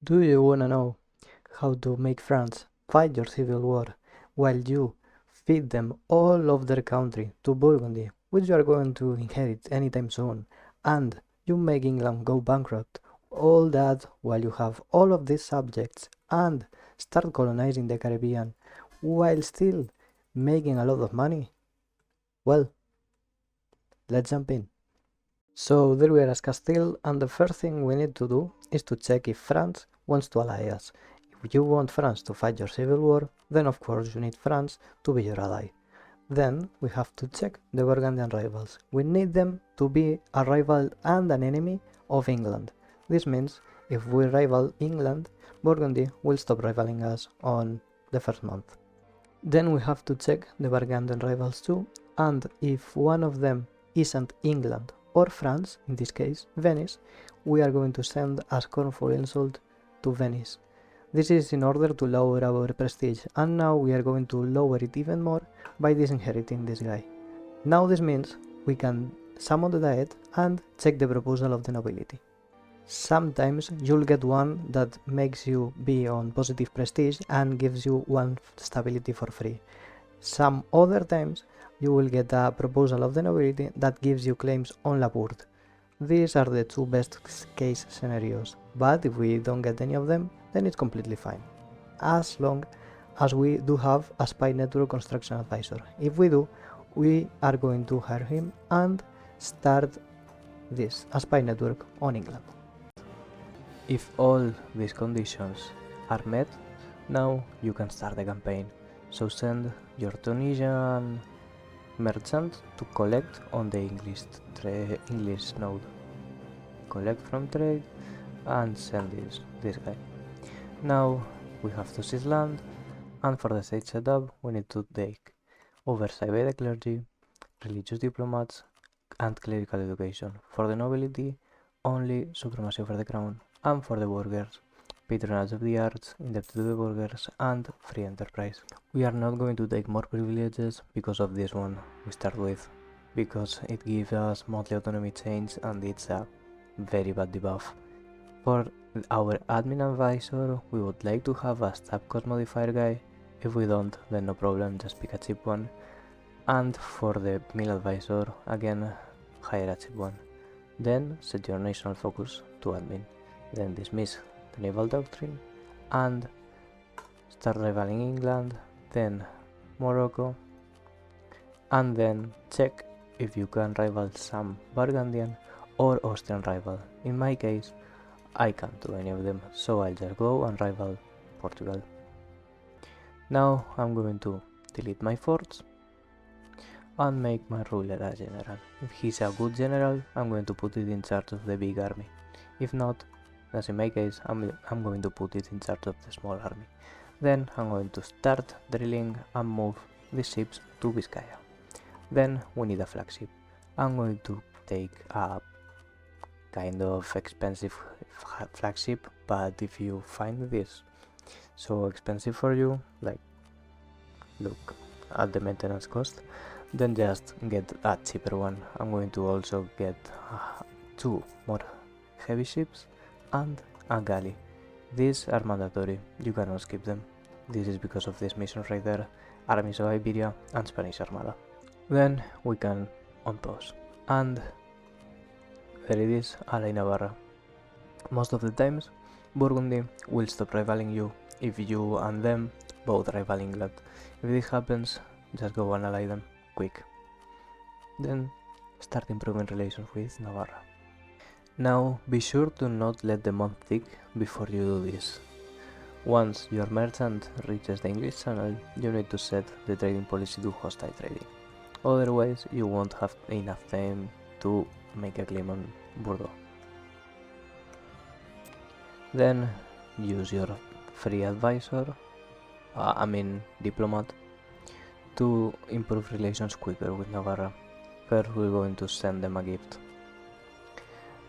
Do you wanna know how to make France fight your civil war while you feed them all of their country to Burgundy, which you are going to inherit anytime soon, and you make England go bankrupt? All that while you have all of these subjects and start colonizing the Caribbean while still making a lot of money? Well, let's jump in. So there we are as Castile, and the first thing we need to do is to check if France wants to ally us. If you want France to fight your civil war, then of course you need France to be your ally. Then we have to check the Burgundian rivals. We need them to be a rival and an enemy of England. This means if we rival England, Burgundy will stop rivaling us on the first month. Then we have to check the Burgundian rivals too, and if one of them isn't England or France, in this case Venice, we are going to send a scornful insult to Venice. This is in order to lower our prestige, and now we are going to lower it even more by disinheriting this guy. Now this means we can summon the Diet and check the proposal of the nobility. Sometimes you'll get one that makes you be on positive prestige and gives you one stability for free. Some other times you will get a proposal of the nobility that gives you claims on Labourd. These are the two best case scenarios, but if we don't get any of them, then it's completely fine. As long as we do have a spy network construction advisor. If we do, we are going to hire him and start this, a spy network on England. If all these conditions are met, now you can start the campaign. So send your Tunisian merchant to collect on the English node. Collect from trade and send this guy. Now we have to seize land, and for the state setup we need to take oversight by the clergy, religious diplomats, and clerical education. For the nobility, only supremacy over the crown, and for the burghers, patronage of the arts, indebted to the burghers, and free enterprise. We are not going to take more privileges because of this one we start with, because it gives us monthly autonomy change and it's a very bad debuff. For our admin advisor, we would like to have a stab cost modifier guy. If we don't, then no problem, just pick a cheap one. And for the mill advisor, again, hire a cheap one. Then set your national focus to admin. Then dismiss the naval doctrine and start rivaling England, then Morocco, and then check if you can rival some Burgundian or Austrian rival. In my case, I can't do any of them, so I'll just go and rival Portugal. Now I'm going to delete my forts and make my ruler a general. If he's a good general, I'm going to put it in charge of the big army. If not, as in my case, I'm going to put it in charge of the small army. Then I'm going to start drilling and move the ships to Vizcaya. Then we need a flagship. I'm going to take a kind of expensive flagship, but if you find this so expensive for you, like look at the maintenance cost, then just get a cheaper one. I'm going to also get 2 more heavy ships and a galley. These are mandatory, you cannot skip them. This is because of this mission right there, Armies of Iberia and Spanish Armada. Then we can unpause, and there it is, ally Navarra. Most of the times, Burgundy will stop rivaling you if you and them both rival England. If this happens, just go and ally them, quick. Then start improving relations with Navarra. Now be sure to not let the month tick before you do this. Once your merchant reaches the English Channel, you need to set the trading policy to hostile trading. Otherwise, you won't have enough time to make a claim on Bordeaux. Then use your free advisor, diplomat, to improve relations quicker with Navarra. First we're going to send them a gift.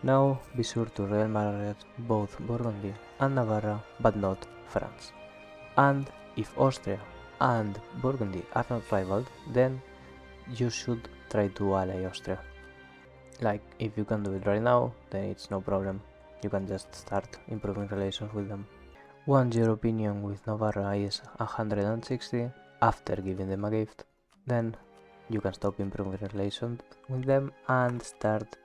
Now be sure to royal marriage both Burgundy and Navarra, but not France. And if Austria and Burgundy are not rivaled, then you should try to ally Austria. Like, if you can do it right now, then it's no problem. you can just start improving relations with them. Once your opinion with Navarra is 160 after giving them a gift, then you can stop improving relations with them and start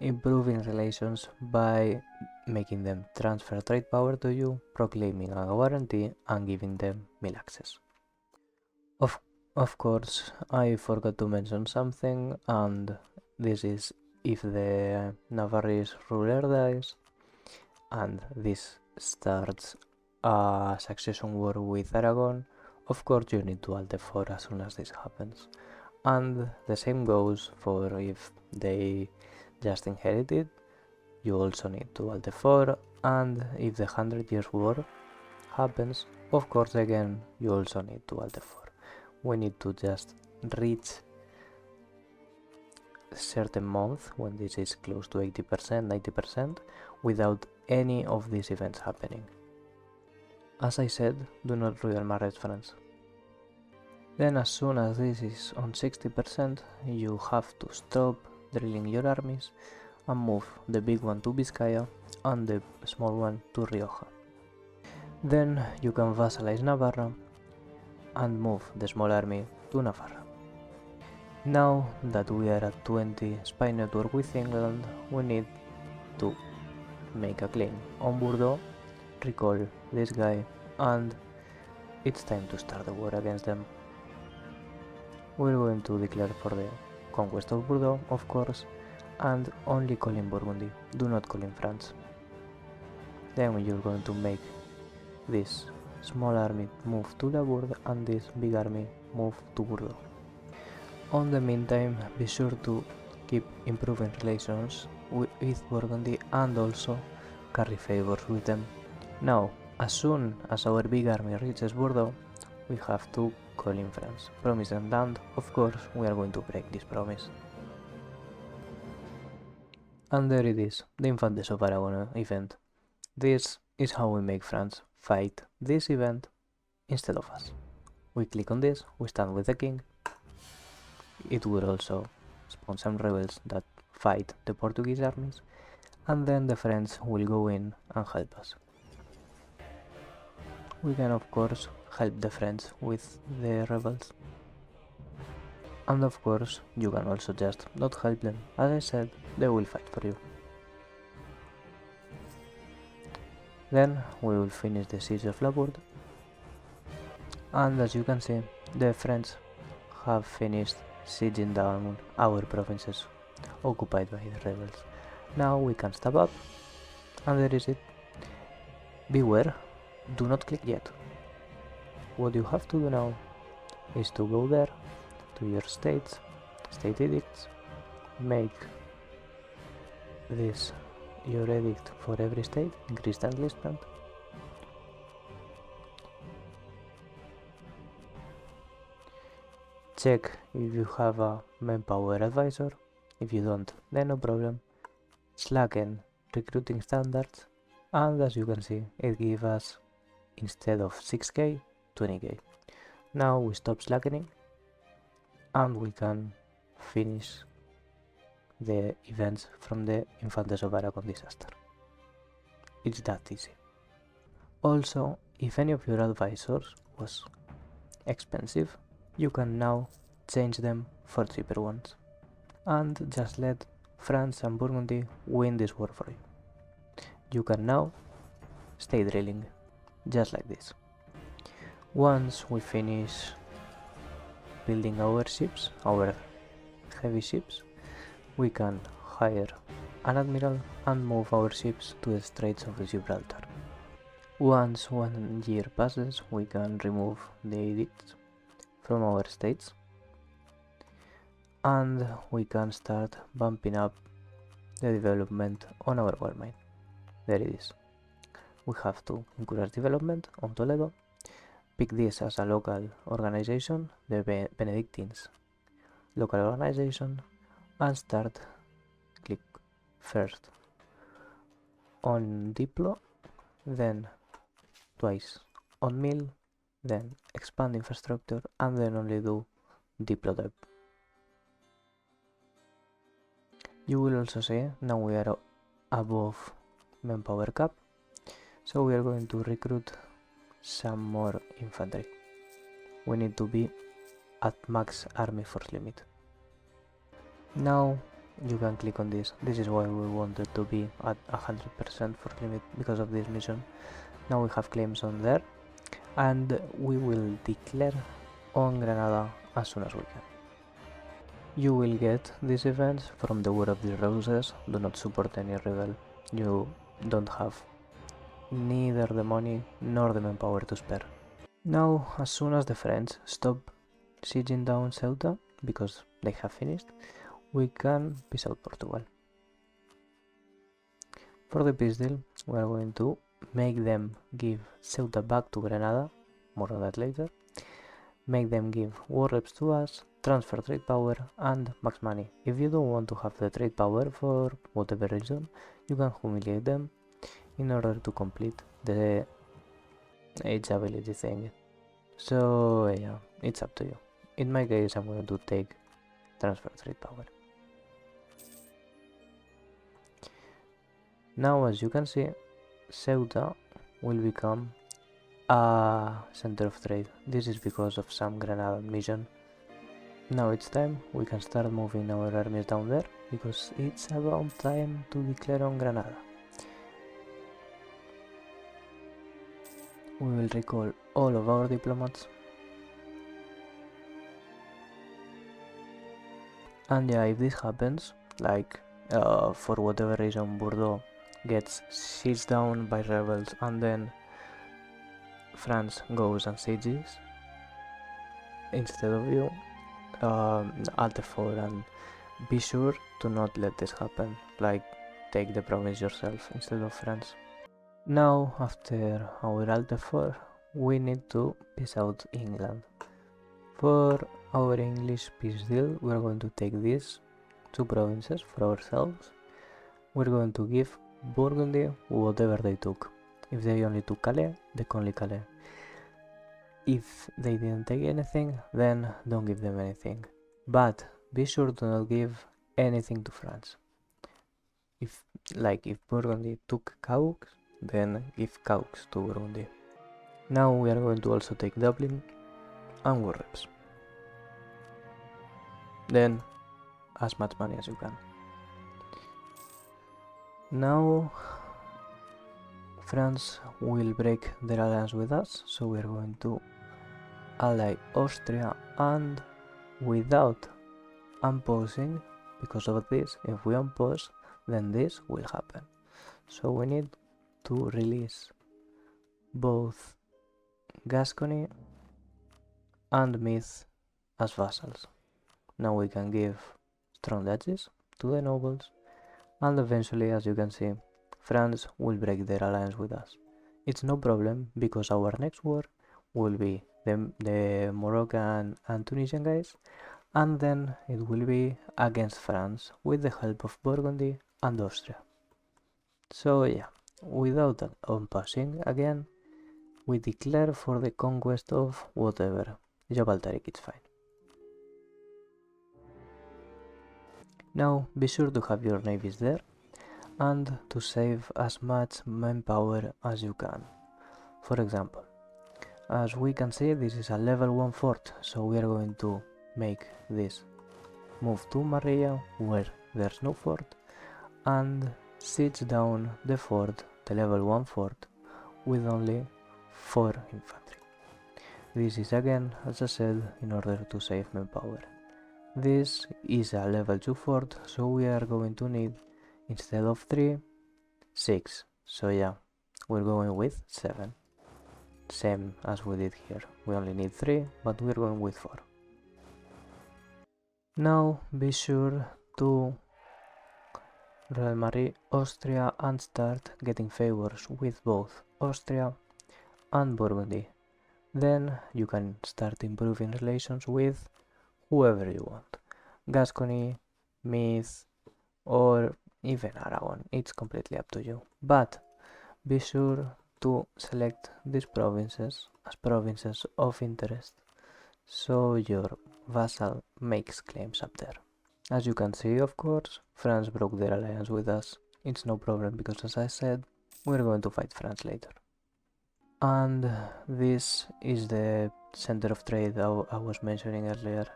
improving relations by making them transfer trade power to you, proclaiming a guarantee, and giving them meal access. Of course, I forgot to mention something, and this is if the Navarrese ruler dies and this starts a succession war with Aragon, of course you need to alt F4 as soon as this happens. And the same goes for if they just inherited, you also need to alt F4, and if the 100 Years War happens, of course again you also need to alt F4. We need to just reach a certain month when this is close to 80%, 90% without any of these events happening. As I said, do not royal marriage friends. Then as soon as this is on 60%, you have to stop drilling your armies and move the big one to Vizcaya and the small one to Rioja. Then you can vassalize Navarra and move the small army to Navarra. Now that we are at 20 spy network with England, we need to make a claim on Bordeaux, recall this guy, and it's time to start the war against them. We're going to declare for the conquest of Bordeaux, of course, and only call in Burgundy, do not call in France. Then you're going to make this small army move to Labourd and this big army move to Bordeaux. On the meantime, be sure to keep improving relations with Burgundy and also carry favors with them. Now, as soon as our big army reaches Bordeaux, we have to call in France, promise and land. Of course, we are going to break this promise. And there it is, the Infantes of Aragon event. This is how we make France fight this event instead of us. We click on this, we stand with the king. It will also spawn some rebels that fight the Portuguese armies, and then the French will go in and help us. We can of course help the French with the rebels. And of course you can also just not help them. As I said, they will fight for you. Then we will finish the siege of Labourd, and as you can see, the French have finished sieging down our provinces occupied by the rebels. Now we can step up, and there is it. Beware, do not click yet. What you have to do now is to go there to your states, state edicts, make this your edict for every state, increase the enlistment, check if you have a manpower advisor. If you don't, then no problem. Slacken recruiting standards, and as you can see, it gives us, instead of 6k, 20k. Now we stop slackening and we can finish the events from the Infantes of Aragon disaster. It's that easy. Also, if any of your advisors was expensive, you can now change them for cheaper ones and just let France and Burgundy win this war for you. You can now stay drilling, just like this. Once we finish building our ships, our heavy ships, we can hire an admiral and move our ships to the Straits of Gibraltar. Once 1 year passes, we can remove the edicts from our states and we can start bumping up the development on our gold mine. There it is. We have to encourage development on Toledo, pick this as a local organization, the Benedictines local organization, and start. Click first on Diplo, then twice on Mill, then expand infrastructure, and then only do Diplo type. You will also see now we are above manpower cap, so we are going to recruit some more infantry. We need to be at max army force limit. Now you can click on this. This is why we wanted to be at 100% force limit, because of this mission. Now we have claims on there, and we will declare on Granada as soon as we can. You will get these events from the War of the Roses. Do not support any rebel. You don't have neither the money nor the manpower to spare. Now, as soon as the French stop sieging down Ceuta, because they have finished, we can peace out Portugal. For the peace deal, we are going to make them give Ceuta back to Granada, more on that later, make them give war reps to us, transfer trade power and max money. If you don't want to have the trade power for whatever reason, you can humiliate them in order to complete the age ability thing. So yeah, it's up to you. In my case, I'm going to take transfer trade power. Now, as you can see, Ceuta will become a center of trade. This is because of some Granada mission. Now it's time we can start moving our armies down there, because it's about time to declare on Granada. We will recall all of our diplomats. And yeah, if this happens, like for whatever reason Bordeaux gets sieged down by rebels and then France goes and sieges instead of you, Alt F4, and be sure to not let this happen, like take the province yourself instead of France. Now, after our Alt F4, we need to peace out England. For our English peace deal, we are going to take these two provinces for ourselves. We're going to give Burgundy whatever they took. If they only took Calais, they only Calais. If they didn't take anything, then don't give them anything. But be sure to not give anything to France. If Burgundy took Caux, then give Caux to Burgundy. Now we are going to also take Dublin and war reps. Then as much money as you can. Now France will break their alliance with us, so we are going to ally Austria, and without unpausing, because of this, if we unpause, then this will happen. So we need to release both Gascony and Meath as vassals. Now we can give strong duchies to the nobles, and eventually, as you can see, France will break their alliance with us. It's no problem, because our next war will be the Moroccan and Tunisian guys, and then it will be against France with the help of Burgundy and Austria. So yeah, without unpausing again, we declare for the conquest of whatever. Jabal Tariq, it's fine. Now be sure to have your navies there and to save as much manpower as you can. For example, as we can see, this is a level 1 fort, so we are going to make this move to Marilla, where there's no fort, and siege down the fort, the level 1 fort, with only 4 infantry. This is again, as I said, in order to save manpower. This is a level 2 fort, so we are going to need, instead of 3, 6. So yeah, we're going with 7. Same as we did here. We only need 3, but we're going with 4. Now be sure to Royal Marry Austria and start getting favors with both Austria and Burgundy. Then you can start improving relations with whoever you want. Gascony, Meath, or even Aragon. It's completely up to you. But be sure to select these provinces as provinces of interest, so your vassal makes claims up there. As you can see, of course, France broke their alliance with us. It's no problem, because as I said, we're going to fight France later. And this is the center of trade I was mentioning earlier.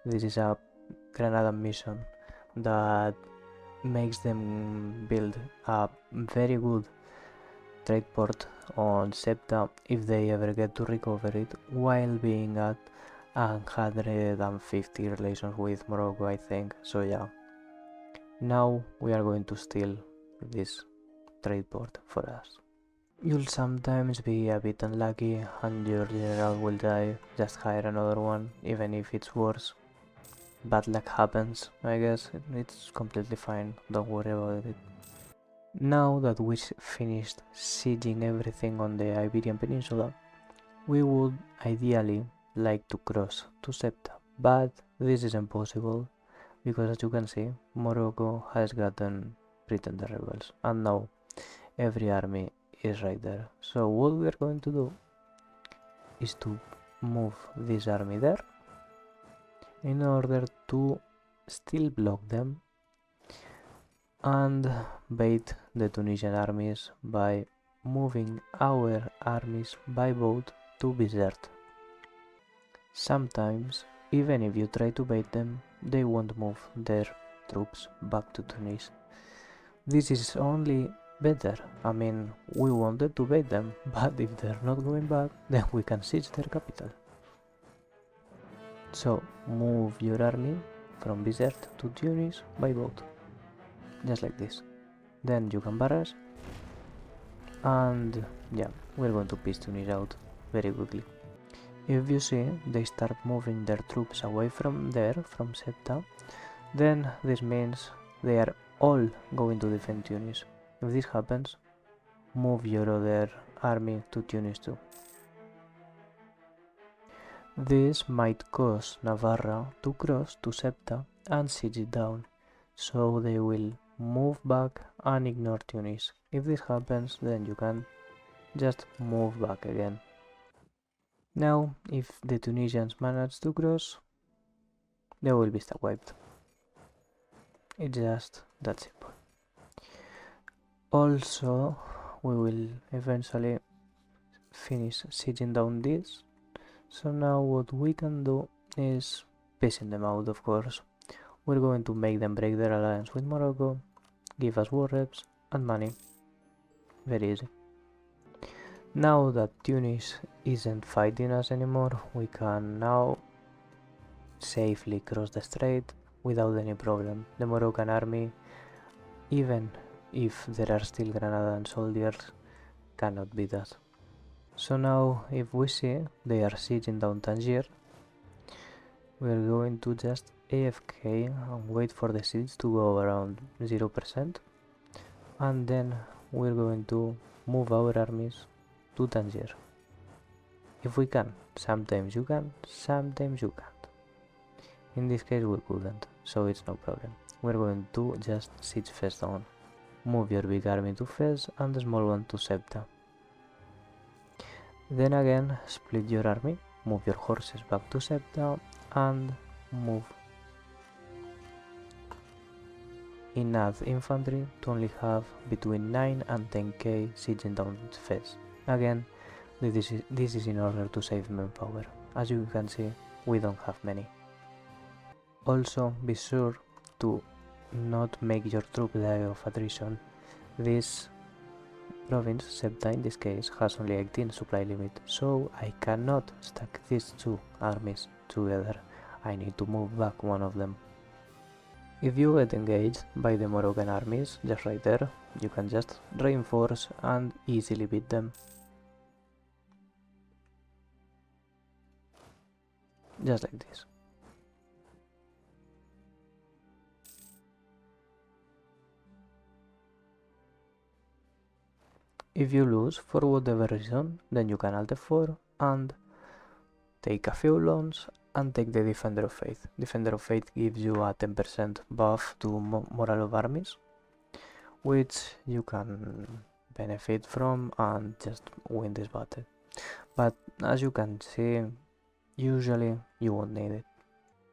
This is a Granada mission that makes them build a very good trade port on Septa if they ever get to recover it, while being at 150 relations with Morocco, I think. So yeah, now we are going to steal this trade port for us. You'll sometimes be a bit unlucky and your general will die. Just hire another one, even if it's worse. Bad luck happens, I guess. It's completely fine, don't worry about it. Now that we finished sieging everything on the Iberian Peninsula, we would ideally like to cross to Septa, but this is impossible because, as you can see, Morocco has gotten pretender rebels, and now every army is right there. So what we are going to do is to move this army there in order to still block them and bait the Tunisian armies by moving our armies by boat to Bizerte. Sometimes, even if you try to bait them, they won't move their troops back to Tunis. This is only better. I mean, we wanted to bait them, but if they're not going back, then we can siege their capital. So, move your army from Bizerte to Tunis by boat. Just like this. Then you can barrage. And yeah, we're going to piece Tunis out very quickly. If you see they start moving their troops away from there, from Septa, then this means they are all going to defend Tunis. If this happens, move your other army to Tunis too. This might cause Navarra to cross to Septa and siege it down, so they will move back and ignore Tunis. If this happens, then you can just move back again. Now, if the Tunisians manage to cross, they will be stuck wiped. It's just that simple. Also, we will eventually finish sieging down this. So now what we can do is piecing them out, of course. We're going to make them break their alliance with Morocco, give us war reps and money. Very easy. Now that Tunis isn't fighting us anymore, we can now safely cross the strait without any problem. The Moroccan army, even if there are still Granadan soldiers, cannot beat us. So now, if we see they are sieging down Tangier, we're going to just AFK and wait for the siege to go around 0%, and then we're going to move our armies to Tangier. If we can. Sometimes you can, sometimes you can't. In this case we couldn't, so it's no problem. We're going to just siege Fez down. Move your big army to Fez and the small one to Septa. Then again, split your army, move your horses back to Septa and move enough infantry to only have between 9 and 10k sieging down Fez. Again, this is in order to save manpower. As you can see, we don't have many. Also, be sure to not make your troop die of attrition. This province, Septa in this case, has only 18 supply limit, so I cannot stack these two armies together. I need to move back one of them. If you get engaged by the Moroccan armies, just right there, you can just reinforce and easily beat them. Just like this. If you lose for whatever reason, then you can Alt F4 and take a few loans and take the Defender of Faith. Defender of Faith gives you a 10% buff to morale of armies, which you can benefit from and just win this battle. But as you can see, usually you won't need it.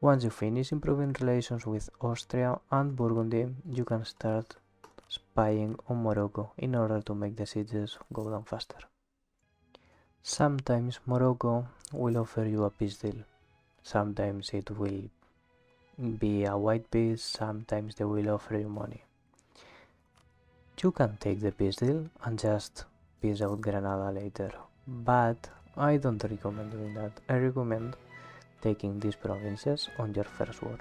Once you finish improving relations with Austria and Burgundy, you can start spying on Morocco in order to make the sieges go down faster. Sometimes Morocco will offer you a peace deal. Sometimes it will be a white peace, sometimes they will offer you money. You can take the peace deal and just peace out Granada later, but I don't recommend doing that. I recommend taking these provinces on your first war.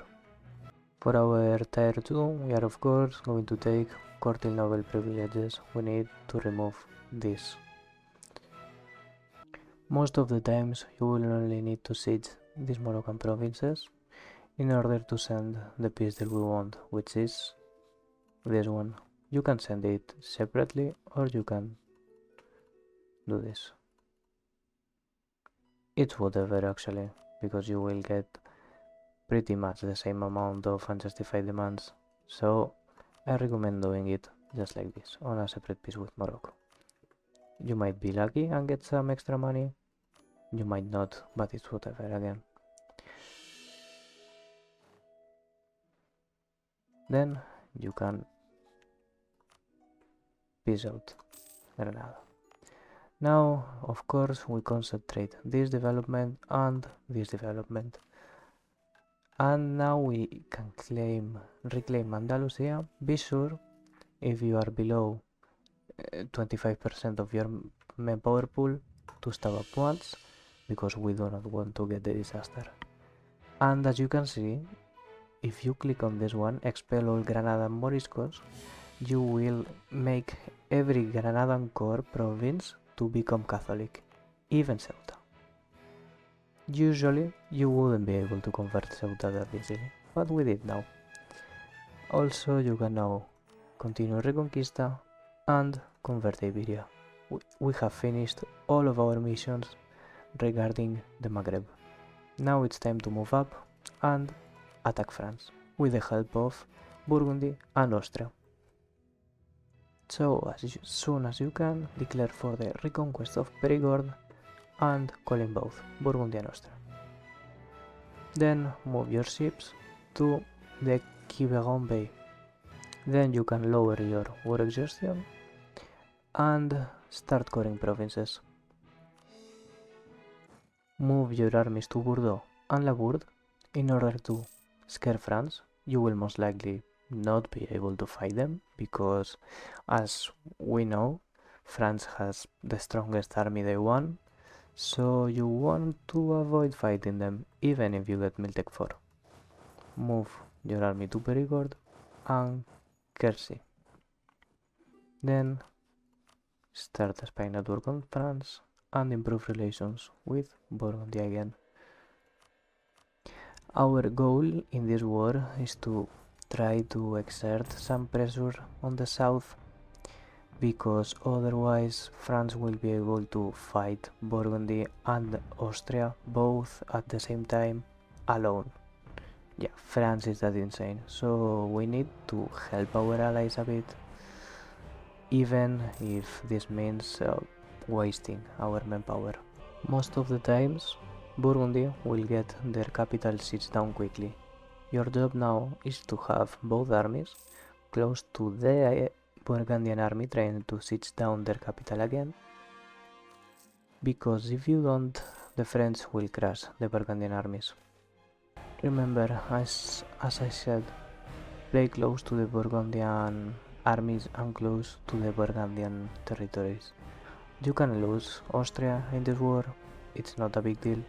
For our tier 2, we are of course going to take courting noble privileges. We need to remove this. Most of the times you will only need to siege these Moroccan provinces in order to send the peace deal we want, which is this one. You can send it separately or you can do this. It's whatever actually, because you will get pretty much the same amount of unjustified demands, so I recommend doing it just like this, on a separate piece with Morocco. You might be lucky and get some extra money, you might not, but it's whatever again. Then you can peace out Granada. Now, of course, we concentrate this development and this development. And now we can reclaim Andalusia. Be sure, if you are below 25% of your manpower pool, to stop up once, because we do not want to get the disaster. And as you can see, if you click on this one, expel all Granada and Moriscos, you will make every Granadan core province to become Catholic, even Ceuta. Usually you wouldn't be able to convert Ceuta that easily, but we did now. Also, you can now continue Reconquista and convert Iberia. We have finished all of our missions regarding the Maghreb. Now it's time to move up and attack France with the help of Burgundy and Austria. So as soon as you can, declare for the reconquest of Perigord and call in both Burgundy and Austria. Then move your ships to the Quiberon Bay. Then you can lower your war exhaustion and start coring provinces. Move your armies to Bordeaux and Labourd in order to scare France. You will most likely not be able to fight them, because as we know, France has the strongest army they won, so you want to avoid fighting them even if you get Miltech 4. Move your army to Perigord and Quercy. Then start a spy network on France and improve relations with Burgundy again. Our goal in this war is to try to exert some pressure on the south, because otherwise France will be able to fight Burgundy and Austria both at the same time alone. Yeah, France is that insane, so we need to help our allies a bit, even if this means wasting our manpower. Most of the times Burgundy will get their capital sieged down quickly. Your job now is to have both armies close to the Burgundian army trying to siege down their capital again, because if you don't, the French will crush the Burgundian armies. Remember, as I said, play close to the Burgundian armies and close to the Burgundian territories. You can lose Austria in this war, it's not a big deal,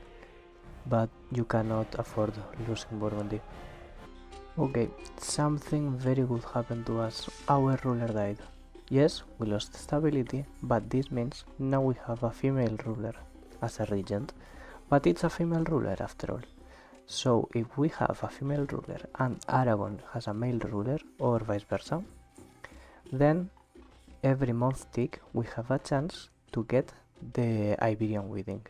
but you cannot afford losing Burgundy. Okay, something very good happened to us. Our ruler died. Yes, we lost stability, but this means now we have a female ruler as a regent, but it's a female ruler after all. So if we have a female ruler and Aragon has a male ruler, or vice versa, then every month tick we have a chance to get the Iberian wedding.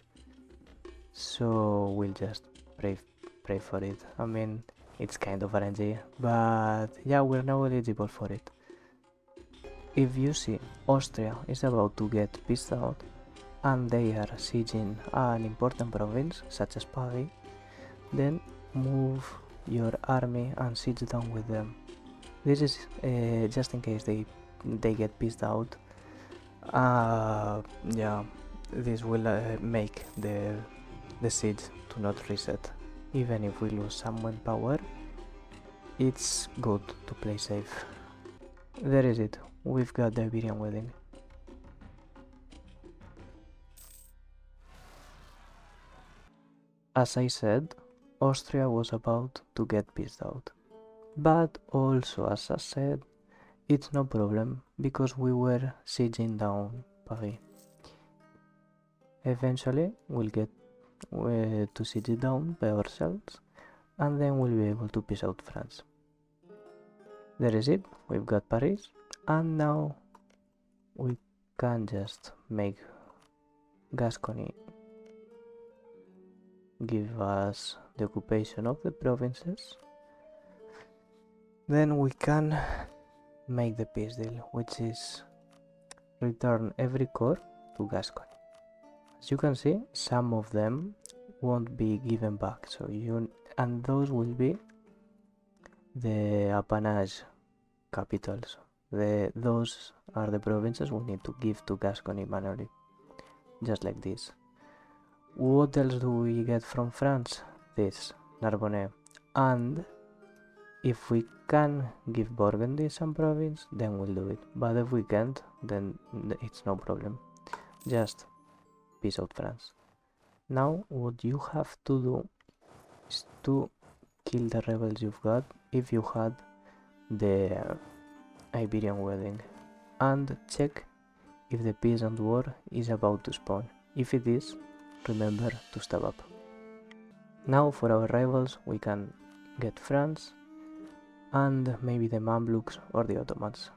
So we'll just pray for it. I mean, it's kind of RNG, but yeah, we're now eligible for it. If you see Austria is about to get pissed out and they are sieging an important province such as Paris, then move your army and siege down with them. This is just in case they they get pissed out, yeah, this will make the siege to not reset. Even if we lose some manpower, it's good to play safe. There is it, we've got the Iberian wedding. As I said, Austria was about to get pissed out. But also, as I said, it's no problem because we were sieging down Paris. Eventually, we'll get to siege it down by ourselves, and then we'll be able to piss out France. There is it, we've got Paris, and now we can just make Gascony give us the occupation of the provinces. Then we can make the peace deal, which is return every corps to Gascony. As you can see, some of them won't be given back, and those will be the appanage capitals. Those are the provinces we need to give to Gascony manually, just like this. What else do we get from France? This, Narbonne. And if we can give Burgundy some province, then we'll do it. But if we can't, then it's no problem. Just peace out France. Now what you have to do is to kill the rebels you've got if you had the Iberian wedding, and check if the peasant war is about to spawn. If it is, remember to step up. Now for our rivals we can get France and maybe the Mamluks or the Ottomans.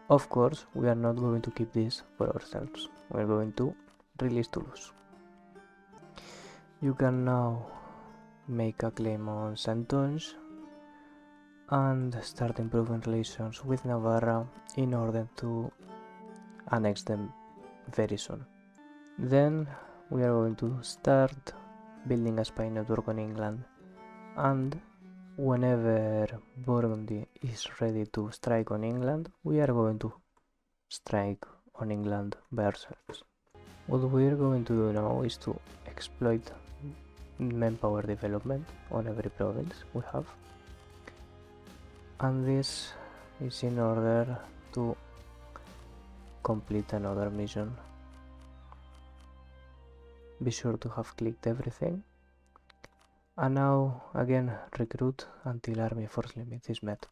Of course, we are not going to keep this for ourselves. We are going to release Toulouse. You can now make a claim on Saintonge and start improving relations with Navarra in order to annex them very soon. Then we are going to start building a spy network on England, and whenever Burgundy is ready to strike on England, we are going to strike on England by ourselves. What we are going to do now is to exploit manpower development on every province we have, and this is in order to complete another mission. Be sure to have clicked everything, and now again recruit until army force limit is met.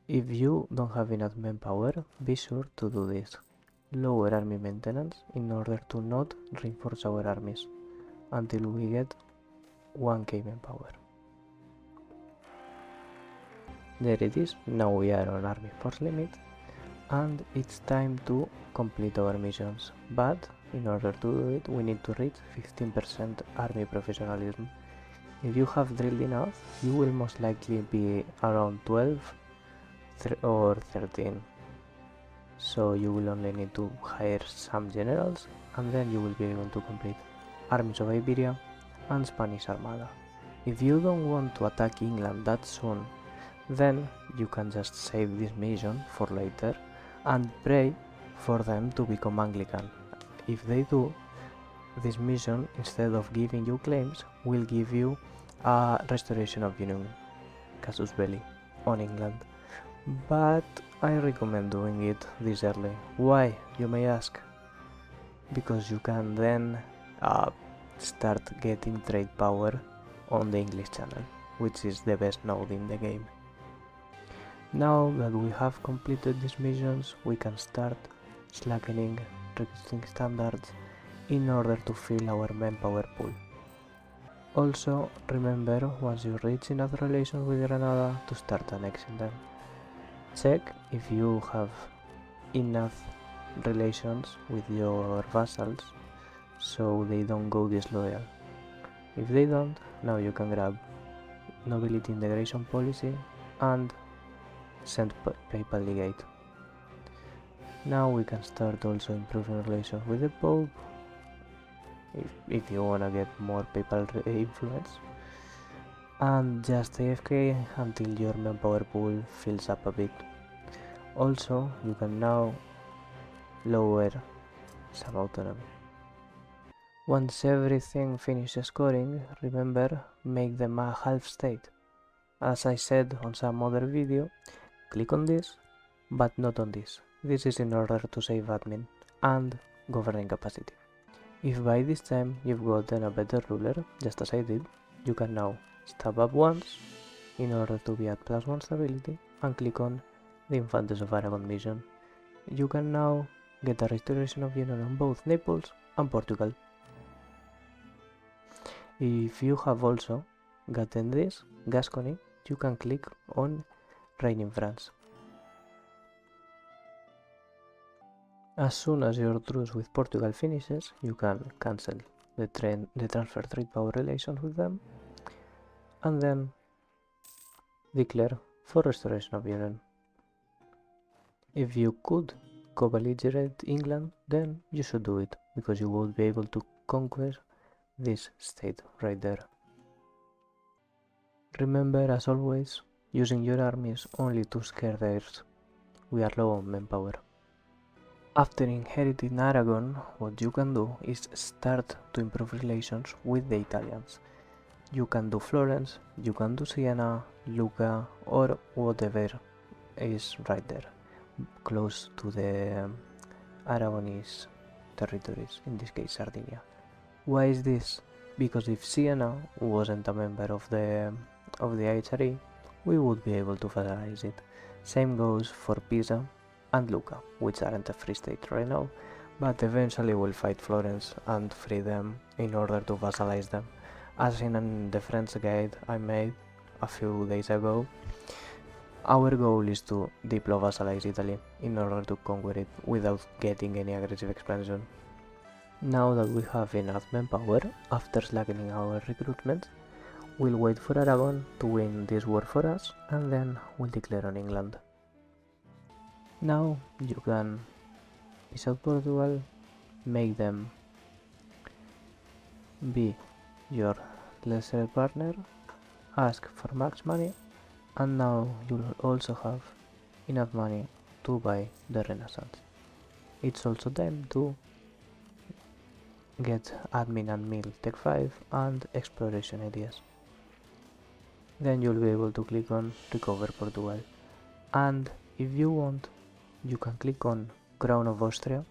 If you don't have enough manpower, be sure to do this. Lower army maintenance in order to not reinforce our armies until we get 1k manpower. There it is, now we are on army force limit, and it's time to complete our missions, but in order to do it we need to reach 15% army professionalism. If you have drilled enough, you will most likely be around 12 or 13, so you will only need to hire some generals, and then you will be able to complete armies of Iberia and Spanish Armada. If you don't want to attack England that soon, then you can just save this mission for later and pray for them to become Anglican. If they do, this mission, instead of giving you claims, will give you a restoration of union, casus belli, on England. But I recommend doing it this early. Why, you may ask? Because you can then start getting trade power on the English Channel, which is the best node in the game. Now that we have completed these missions, we can start slackening recruiting standards in order to fill our manpower pool. Also, remember, once you reach enough relations with Granada, to start annexing them. Check if you have enough relations with your vassals so they don't go disloyal. If they don't, now you can grab nobility integration policy and send papal legate. Now we can start also improving relations with the Pope if you wanna get more papal influence. and just AFK until your manpower pool fills up a bit. Also, you can now lower some autonomy. Once everything finishes scoring, remember, make them a half state. As I said on some other video, click on this, but not on this. This is in order to save admin and governing capacity. If by this time you've gotten a better ruler, just as I did, you can now stab up once in order to be at +1 stability and click on the Infantes of Aragon mission. You can now get a restoration of union on both Naples and Portugal. If you have also gotten this, Gascony, you can click on Reign in France. As soon as your truce with Portugal finishes, you can cancel the transfer trade power relations with them, and then declare for restoration of union. If you could co-belligerate England, then you should do it, because you would be able to conquer this state right there. Remember, as always, using your armies only to scare theirs. We are low on manpower. After inheriting Aragon, what you can do is start to improve relations with the Italians. You can do Florence, you can do Siena, Lucca, or whatever is right there, close to the Aragonese territories, in this case Sardinia. Why is this? Because if Siena wasn't a member of the HRE, we would be able to vassalize it. Same goes for Pisa and Lucca, which aren't a free state right now, but eventually we'll fight Florence and free them in order to vassalize them. As in the French guide I made a few days ago, our goal is to diplo-vassalize Italy in order to conquer it without getting any aggressive expansion. Now that we have enough manpower, after slackening our recruitment, we'll wait for Aragon to win this war for us, and then we'll declare on England. Now you can peace out Portugal, make them be your lesser partner, ask for max money, and now you'll also have enough money to buy the Renaissance. It's also time to get admin and mill tech 5 and exploration ideas. Then you'll be able to click on recover Portugal, and if you want, you can click on Crown of Austria.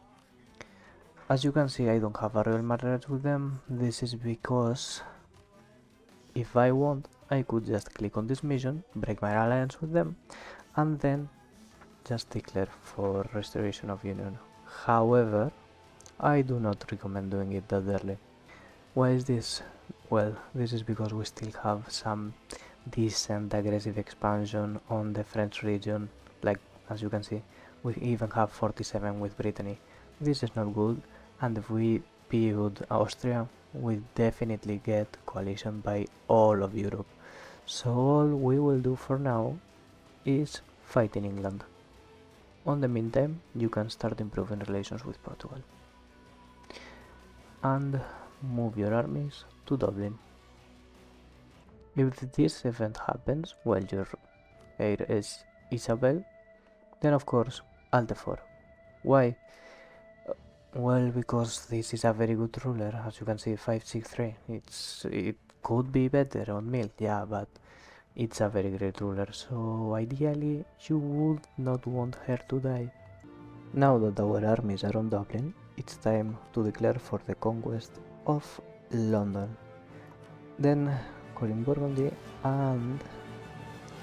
As you can see, I don't have a royal marriage with them. This is because if I want, I could just click on this mission, break my alliance with them, and then just declare for restoration of union. However, I do not recommend doing it that early. Why is this? Well, this is because we still have some decent aggressive expansion on the French region. Like, as you can see, we even have 47 with Brittany. This is not good, and if we build Austria, we definitely get coalition by all of Europe. So all we will do for now is fight in England. On the meantime, you can start improving relations with Portugal and move your armies to Dublin. If this event happens while your heir is Isabel, then of course Alt F4. Why? Well, because this is a very good ruler. As you can see, 563. It could be better on mill, yeah, but it's a very great ruler, so ideally you would not want her to die. Now that our armies are on Dublin, it's time to declare for the conquest of London. Then call in Burgundy and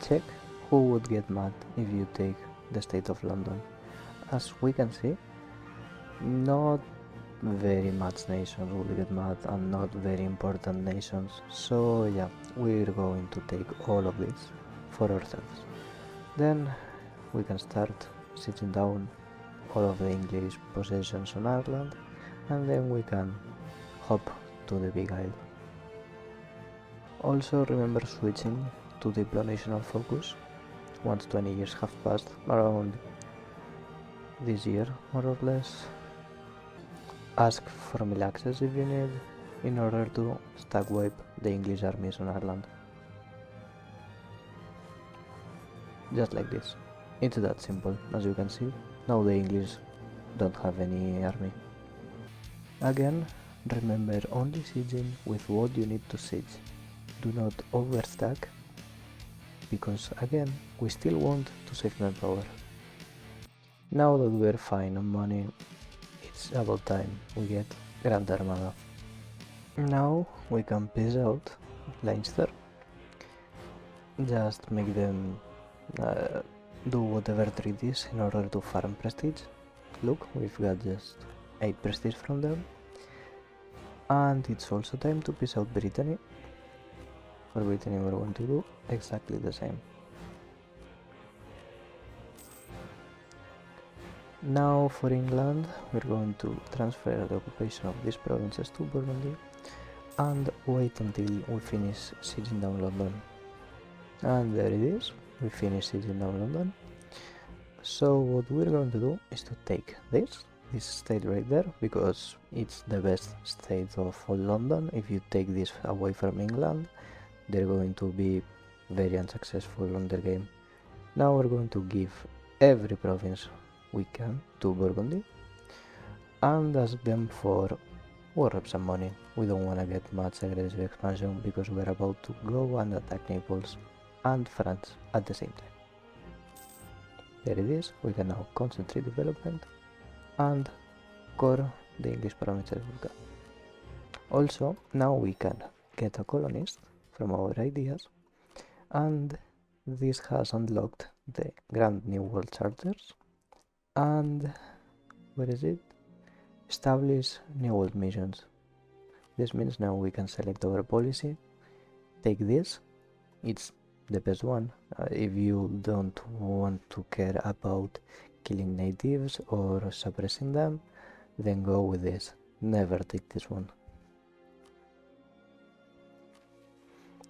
check who would get mad if you take the state of London. As we can see, not very much nations will get mad and not very important nations, so yeah, we're going to take all of this for ourselves. Then we can start sitting down all of the English possessions on Ireland, and then we can hop to the Big Isle. Also remember switching to diplo-national focus once 20 years have passed, around this year more or less. Ask for mill access if you need, in order to stack wipe the English armies on Ireland. just like this. It's that simple, as you can see. Now the English don't have any army. Again, remember only sieging with what you need to siege. Do not overstack, because again, we still want to save manpower. Now that we're fine on money, it's about time we get Grand Armada. Now we can peace out Leinster. Just make them do whatever treaties in order to farm prestige. Look, we've got just 8 prestige from them. And it's also time to peace out Brittany. For Brittany we're going to do exactly the same. Now for England, we're going to transfer the occupation of these provinces to Burgundy and wait until we finish sieging down London. And there it is, we finished sieging down London. So what we're going to do is to take this state right there, because it's the best state of all London. If you take this away from England, they're going to be very unsuccessful on their game. Now we're going to give every province we can to Burgundy and ask them for war reps and money. We don't want to get much aggressive expansion because we're about to go and attack Naples and France at the same time. There it is, we can now concentrate development and core the English provinces we've got. Also, now we can get a colonist from our ideas, and this has unlocked the Grand New World Charters, and where is it? Establish New World missions. This means now we can select our policy, take this, it's the best one. If you don't want to care about killing natives or suppressing them, then go with this. Never take this one.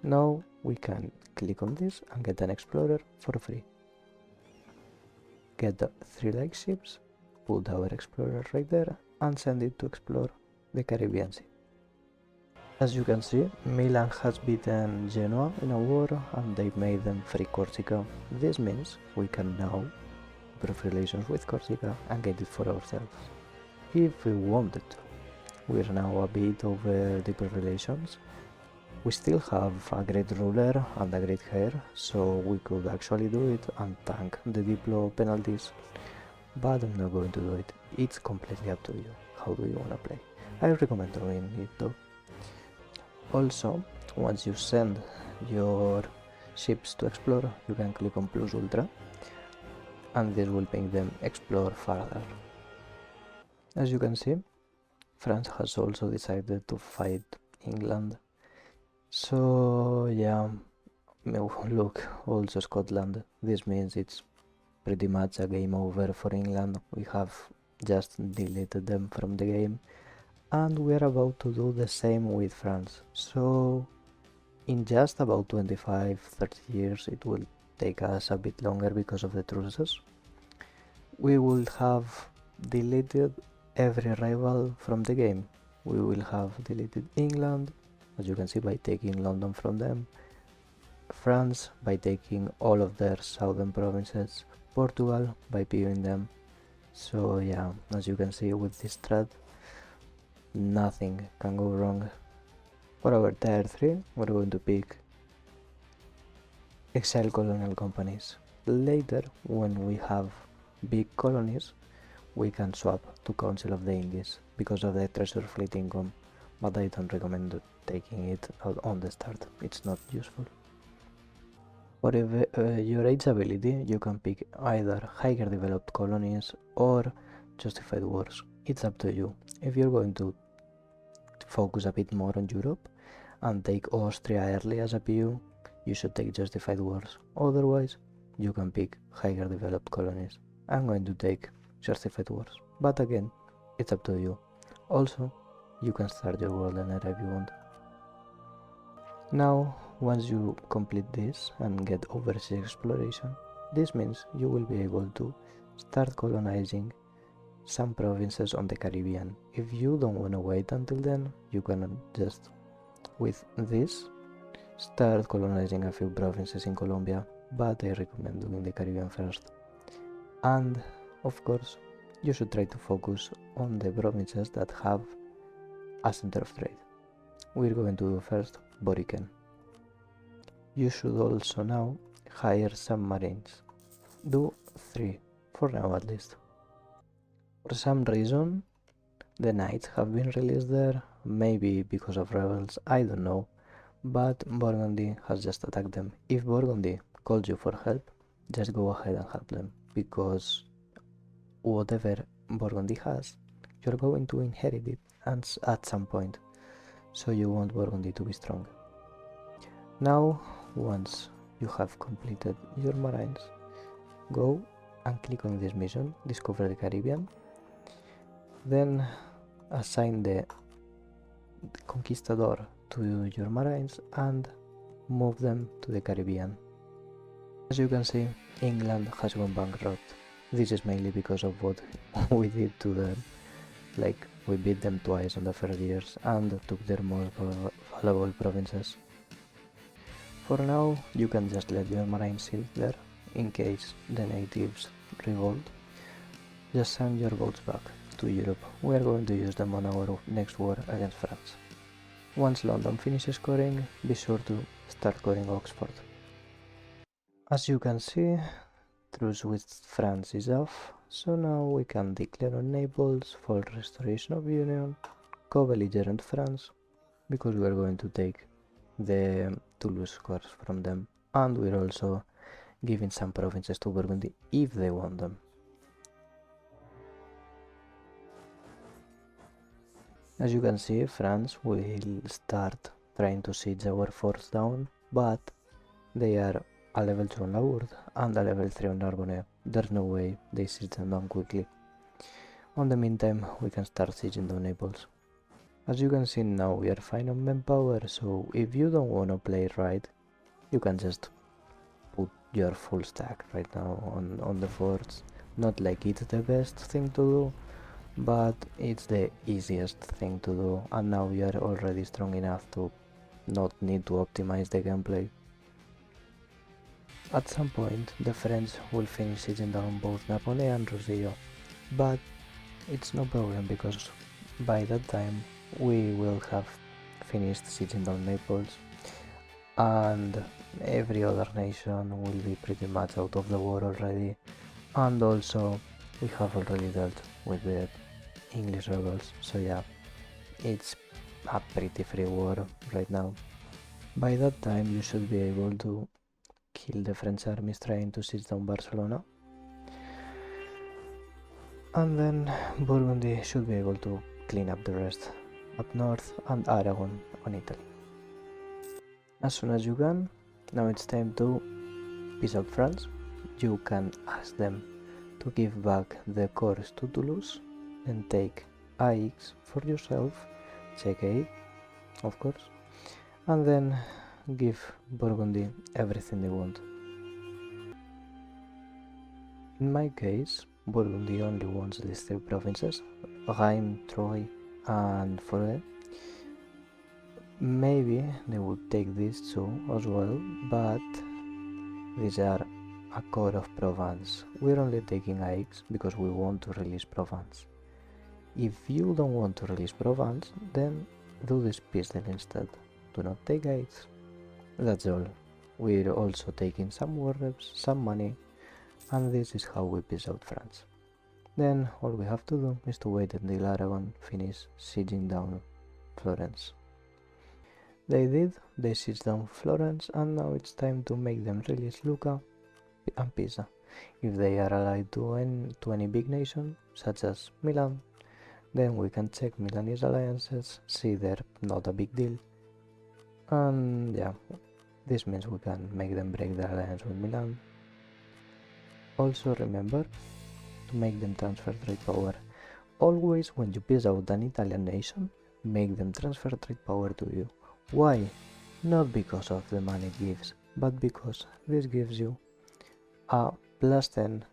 Now we can click on this and get an explorer for free. Get the 3 light ships, put our explorer right there and send it to explore the Caribbean Sea. As you can see, Milan has beaten Genoa in a war and they made them free Corsica. This means we can now improve relations with Corsica and get it for ourselves, if we wanted to. We're now a bit over deeper relations. We still have a great ruler and a great heir, so we could actually do it and tank the Diplo penalties, but I'm not going to do it. It's completely up to you. How do you want to play? I recommend doing it though. Also, once you send your ships to explore, you can click on Plus Ultra and this will make them explore further. As you can see, France has also decided to fight England. So yeah, look, also Scotland. This means it's pretty much a game over for England. We have just deleted them from the game. And we are about to do the same with France. So in just about 25-30 years, it will take us a bit longer because of the truces. We will have deleted every rival from the game. We will have deleted England, as you can see, by taking London from them, France by taking all of their southern provinces, Portugal by POing them. So yeah, as you can see with this strat, nothing can go wrong. For our tier 3, we're going to pick exile colonial companies. Later, when we have big colonies, we can swap to Council of the Indies because of the treasure fleet income, but I don't recommend taking it out on the start, it's not useful. For your age ability, you can pick either higher developed colonies or justified wars. It's up to you. If you're going to focus a bit more on Europe and take Austria early as a PU, you should take justified wars. Otherwise, you can pick higher developed colonies. I'm going to take justified wars, but again, it's up to you. Also, you can start your golden era if you want. Now, once you complete this and get overseas exploration, this means you will be able to start colonizing some provinces on the Caribbean. If you don't want to wait until then, you can just, with this, start colonizing a few provinces in Colombia. but I recommend doing the Caribbean first. And of course, you should try to focus on the provinces that have a center of trade. We're going to do first Boriken. You should also now hire submarines. Do 3, for now at least. For some reason, the knights have been released there, maybe because of rebels, I don't know, but Burgundy has just attacked them. If Burgundy calls you for help, just go ahead and help them, because whatever Burgundy has, you're going to inherit it at some point, so you want Burgundy to be strong. Now, once you have completed your marines, go and click on this mission, Discover the Caribbean, then assign the Conquistador to your marines and move them to the Caribbean. As you can see, England has gone bankrupt. This is mainly because of what we did to them. Like, we beat them twice in the first years and took their most valuable provinces. For now, you can just let your marines sit there in case the natives revolt. Just send your boats back to Europe. We are going to use them on our next war against France. Once London finishes scoring, be sure to start scoring Oxford. As you can see, truce with France is off, so now we can declare on Naples for restoration of union, co-belligerent France, because we are going to take the Toulouse scores from them, and we're also giving some provinces to Burgundy if they want them. As you can see, France will start trying to siege our forts down, but they are a level 2 on Labourd and a level 3 on Narbonne. There's no way they siege them down quickly. On the meantime, we can start sieging down Naples. As you can see now, we are fine on manpower, so if you don't want to play right, you can just put your full stack right now on the forts. Not like it's the best thing to do, but it's the easiest thing to do, and now you are already strong enough to not need to optimize the gameplay. At some point, the French will finish sieging down both Narbonne and Rosillo, but it's no problem because by that time we will have finished sieging down Naples, and every other nation will be pretty much out of the war already, and also we have already dealt with the English rebels, so yeah, it's a pretty free war right now. By that time you should be able to kill the French armies trying to siege down Barcelona, and then Burgundy should be able to clean up the rest up north and Aragon on Italy. As soon as you can, now it's time to peace out France. You can ask them to give back the cores to Toulouse and take AX for yourself, check A, of course, and then give Burgundy everything they want. In my case, Burgundy only wants these 3 provinces, Rhine, Troyes and Forêt. Maybe they would take these 2 as well, but these are a core of Provence. We're only taking AX because we want to release Provence. If you don't want to release Provence, then do this peace deal instead. Do not take AX. That's all. We're also taking some war reps, some money, and this is how we peace out France. Then all we have to do is to wait until Aragon finish sieging down Florence. They did, they sieged down Florence, and now it's time to make them release Lucca and Pisa. If they are allied to any big nation, such as Milan, then we can check Milanese alliances, see they're not a big deal, and yeah, this means we can make them break their alliance with Milan. Also remember to make them transfer trade power. Always when you peace out an Italian nation, make them transfer trade power to you. Why? Not because of the money it gives, but because this gives you a +10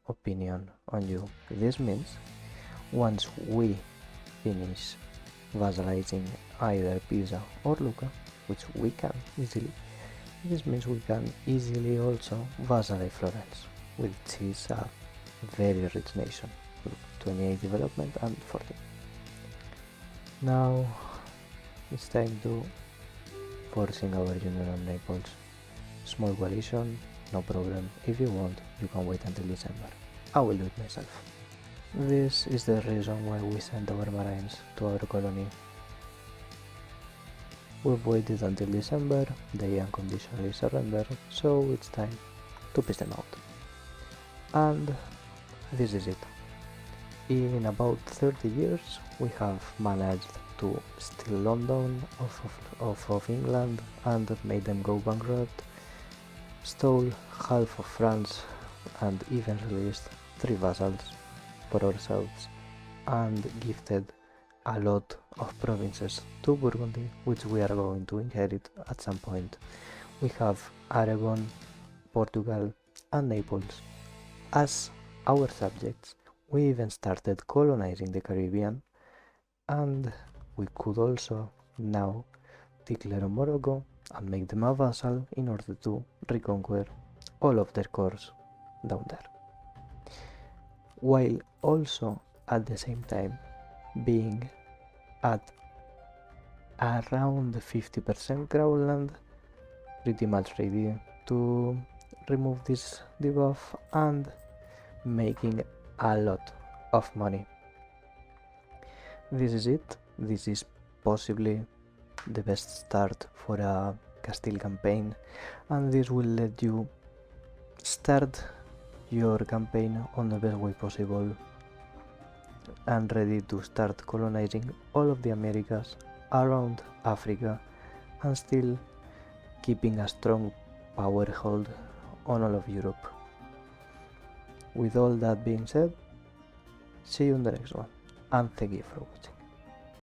opinion on you. This means once we finish vassalizing either Pisa or Lucca, which we can easily, This means we can easily also vassalize Florence, which is a very rich nation with 28 development and 40. Now it's time to forcing our union on Naples. Small coalition, no problem. If you want, you can wait until December. I will do it myself. This is the reason why we sent our marines to our colony. We've waited until December, they unconditionally surrendered, so it's time to piss them out. And this is it. In about 30 years, we have managed to steal London of England and made them go bankrupt, stole half of France and even released 3 vassals for ourselves, and gifted a lot of provinces to Burgundy, which we are going to inherit at some point. We have Aragon, Portugal and Naples as our subjects. We even started colonizing the Caribbean, and we could also now declare Morocco and make them a vassal in order to reconquer all of their cores down there, while also at the same time being at around 50% groundland, pretty much ready to remove this debuff and making a lot of money. This is it. This is possibly the best start for a Castile campaign, and this will let you start your campaign on the best way possible and ready to start colonizing all of the Americas around Africa and still keeping a strong power hold on all of Europe. With all that being said, see you in the next one, and thank you for watching.